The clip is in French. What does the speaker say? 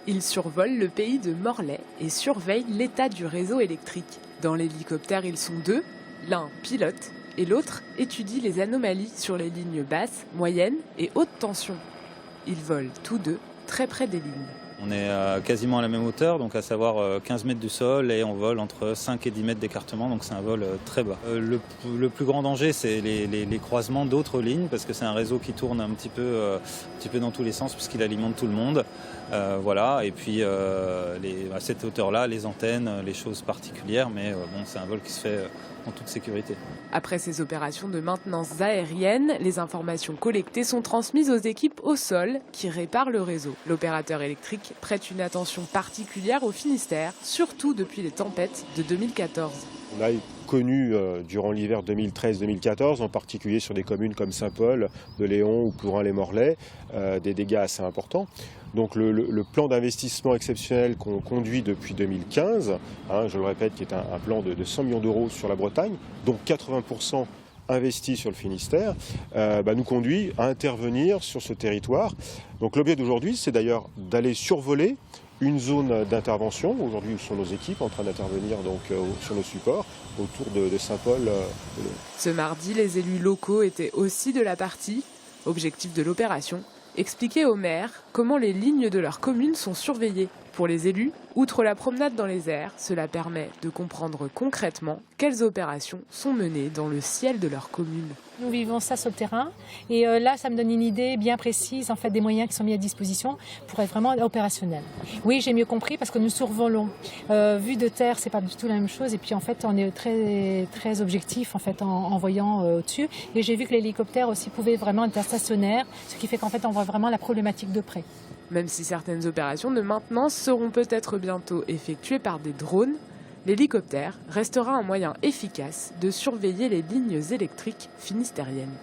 Ils survolent le pays de Morlaix et surveillent l'état du réseau électrique. Dans l'hélicoptère, ils sont deux. L'un pilote et l'autre étudie les anomalies sur les lignes basses, moyennes et haute tension. Ils volent tous deux très près des lignes. On est quasiment à la même hauteur, donc à savoir 15 mètres du sol, et on vole entre 5 et 10 mètres d'écartement, donc c'est un vol très bas. Le plus grand danger, c'est les croisements d'autres lignes, parce que c'est un réseau qui tourne un petit peu dans tous les sens, puisqu'il alimente tout le monde. Voilà, et puis à cette hauteur-là, les antennes, les choses particulières, mais bon, c'est un vol qui se fait en toute sécurité. Après ces opérations de maintenance aérienne, les informations collectées sont transmises aux équipes au sol qui réparent le réseau. L'opérateur électrique prête une attention particulière au Finistère, surtout depuis les tempêtes de 2014. On a connu durant l'hiver 2013-2014, en particulier sur des communes comme Saint-Paul, de Léon ou Plourin-les-Morlaix, des dégâts assez importants. Donc le plan d'investissement exceptionnel qu'on conduit depuis 2015, je le répète, qui est un plan de 100 millions d'euros sur la Bretagne, dont 80% investis sur le Finistère, nous conduit à intervenir sur ce territoire. Donc l'objet d'aujourd'hui, c'est d'ailleurs d'aller survoler une zone d'intervention, aujourd'hui où sont nos équipes en train d'intervenir sur nos supports, autour de Saint-Paul. Ce mardi, les élus locaux étaient aussi de la partie. Objectif de l'opération, expliquer aux maires comment les lignes de leur commune sont surveillées. Pour les élus, outre la promenade dans les airs, cela permet de comprendre concrètement quelles opérations sont menées dans le ciel de leur commune. Nous vivons ça sur le terrain et là ça me donne une idée bien précise en fait, des moyens qui sont mis à disposition pour être vraiment opérationnel. Oui, j'ai mieux compris parce que nous survolons. Vu de terre, c'est pas du tout la même chose et puis en fait on est très, très objectif en fait, en voyant au-dessus. Et j'ai vu que l'hélicoptère aussi pouvait vraiment être stationnaire, ce qui fait qu'en fait on voit vraiment la problématique de près. Même si certaines opérations de maintenance seront peut-être bientôt effectuées par des drones, l'hélicoptère restera un moyen efficace de surveiller les lignes électriques finistériennes.